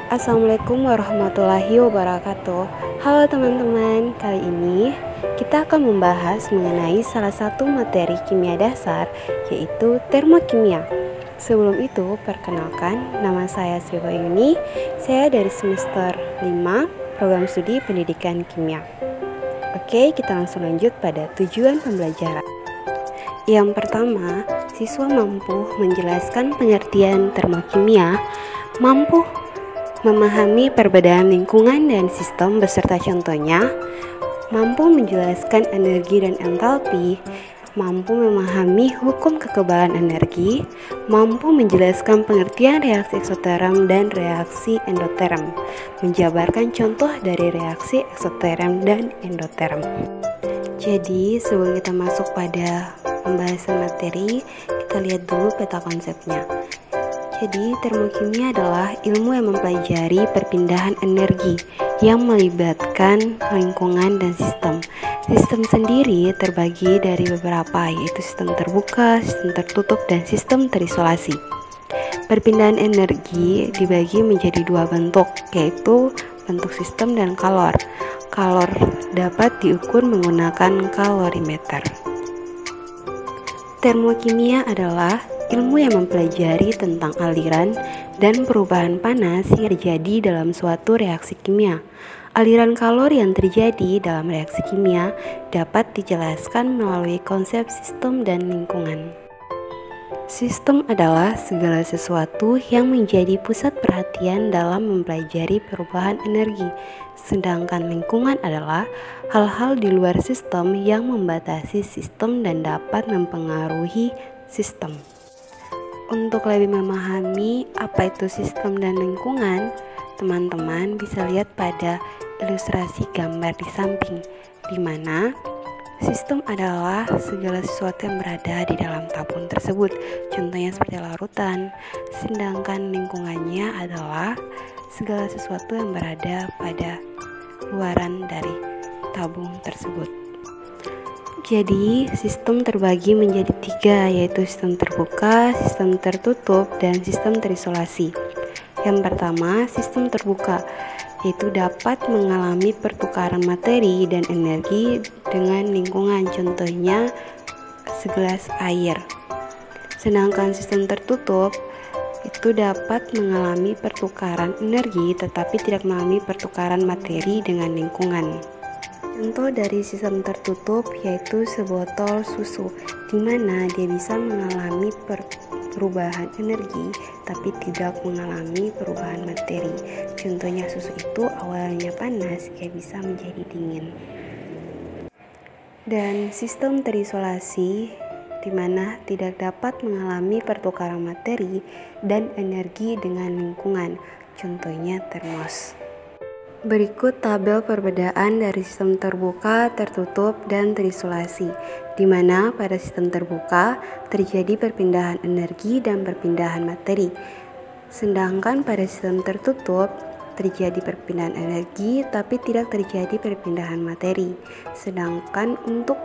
Assalamualaikum warahmatullahi wabarakatuh. Halo teman-teman, kali ini kita akan membahas mengenai salah satu materi kimia dasar, yaitu termokimia. Sebelum itu, perkenalkan, nama saya Sri Bayuni. Saya dari semester 5 program studi pendidikan kimia. Oke, kita langsung lanjut pada tujuan pembelajaran. Yang pertama, siswa mampu menjelaskan pengertian termokimia, mampu memahami perbedaan lingkungan dan sistem beserta contohnya, mampu menjelaskan energi dan entalpi, mampu memahami hukum kekebalan energi, mampu menjelaskan pengertian reaksi eksoterm dan reaksi endoterm, menjabarkan contoh dari reaksi eksoterm dan endoterm. Jadi, sebelum kita masuk pada pembahasan materi, kita lihat dulu peta konsepnya. Jadi, termokimia adalah ilmu yang mempelajari perpindahan energi yang melibatkan lingkungan dan sistem. Sistem sendiri terbagi dari beberapa, yaitu sistem terbuka, sistem tertutup, dan sistem terisolasi. Perpindahan energi dibagi menjadi dua bentuk, yaitu bentuk sistem dan kalor. Kalor dapat diukur menggunakan kalorimeter. Termokimia adalah ilmu yang mempelajari tentang aliran dan perubahan panas yang terjadi dalam suatu reaksi kimia. Aliran kalor yang terjadi dalam reaksi kimia dapat dijelaskan melalui konsep sistem dan lingkungan. Sistem adalah segala sesuatu yang menjadi pusat perhatian dalam mempelajari perubahan energi, sedangkan lingkungan adalah hal-hal di luar sistem yang membatasi sistem dan dapat mempengaruhi sistem. Untuk lebih memahami apa itu sistem dan lingkungan, teman-teman bisa lihat pada ilustrasi gambar di samping, di mana sistem adalah segala sesuatu yang berada di dalam tabung tersebut, contohnya seperti larutan, sedangkan lingkungannya adalah segala sesuatu yang berada pada luaran dari tabung tersebut. Jadi, sistem terbagi menjadi tiga, yaitu sistem terbuka, sistem tertutup, dan sistem terisolasi. Yang pertama, sistem terbuka, yaitu dapat mengalami pertukaran materi dan energi dengan lingkungan, contohnya segelas air. Sedangkan sistem tertutup itu dapat mengalami pertukaran energi tetapi tidak mengalami pertukaran materi dengan lingkungan. Contoh dari sistem tertutup yaitu sebotol susu, di mana dia bisa mengalami perubahan energi tapi tidak mengalami perubahan materi. Contohnya susu itu awalnya panas, dia bisa menjadi dingin. Dan sistem terisolasi, di mana tidak dapat mengalami pertukaran materi dan energi dengan lingkungan. Contohnya termos. Berikut tabel perbedaan dari sistem terbuka, tertutup, dan terisolasi, di mana pada sistem terbuka terjadi perpindahan energi dan perpindahan materi. Sedangkan pada sistem tertutup terjadi perpindahan energi tapi tidak terjadi perpindahan materi. Sedangkan untuk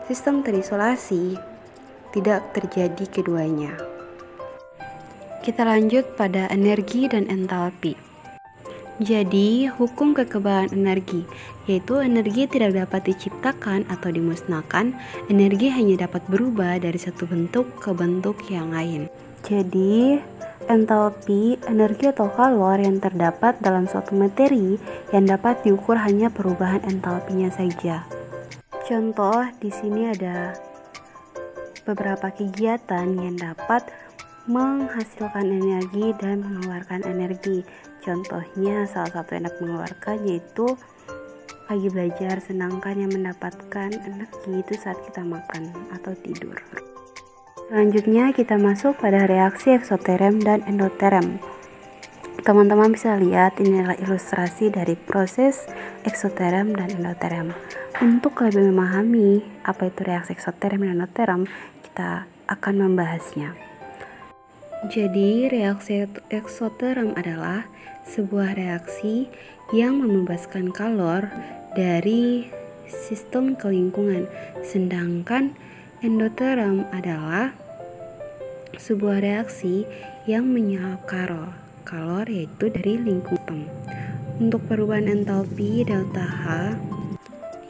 sistem terisolasi tidak terjadi keduanya. Kita lanjut pada energi dan entalpi. Jadi, hukum kekebalan energi, yaitu energi tidak dapat diciptakan atau dimusnahkan, energi hanya dapat berubah dari satu bentuk ke bentuk yang lain. Jadi, entalpi, energi atau kalor yang terdapat dalam suatu materi yang dapat diukur hanya perubahan entalpinya saja. Contoh, di sini ada beberapa kegiatan yang dapat menghasilkan energi dan mengeluarkan energi. Contohnya salah satu yang dapat mengeluarkan yaitu pagi belajar, sedangkan yang mendapatkan energi itu saat kita makan atau tidur. Selanjutnya kita masuk pada reaksi eksoterm dan endoterm. Teman-teman bisa lihat ini adalah ilustrasi dari proses eksoterm dan endoterm. Untuk lebih memahami apa itu reaksi eksoterm dan endoterm, kita akan membahasnya. Jadi, reaksi eksoterm adalah sebuah reaksi yang membebaskan kalor dari sistem ke lingkungan, sedangkan endoterm adalah sebuah reaksi yang menyerap kalor kalor, yaitu dari lingkungan. Untuk perubahan entalpi delta H,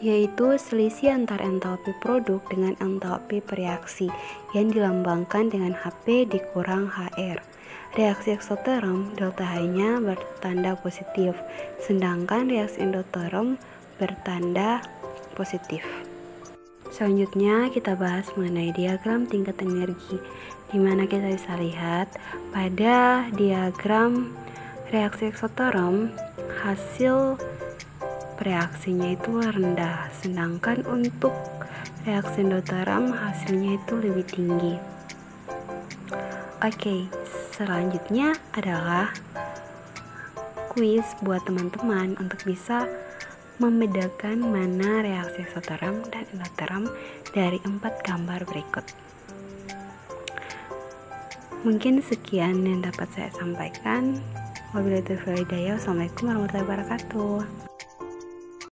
yaitu selisih antar entalpi produk dengan entalpi reaksi yang dilambangkan dengan HP dikurang HR. Reaksi eksoterm delta H-nya bertanda positif, sedangkan reaksi endoterm bertanda positif. Selanjutnya kita bahas mengenai diagram tingkat energi, di mana kita bisa lihat pada diagram reaksi eksoterm hasil reaksinya itu rendah, sedangkan untuk reaksi endoterm hasilnya itu lebih tinggi. Oke, selanjutnya adalah kuis buat teman-teman untuk bisa membedakan mana reaksi eksoterm dan endoterm dari 4 gambar berikut. Mungkin sekian yang dapat saya sampaikan. Wabillahi taufiq wal hidayah. Wassalamualaikum warahmatullahi wabarakatuh.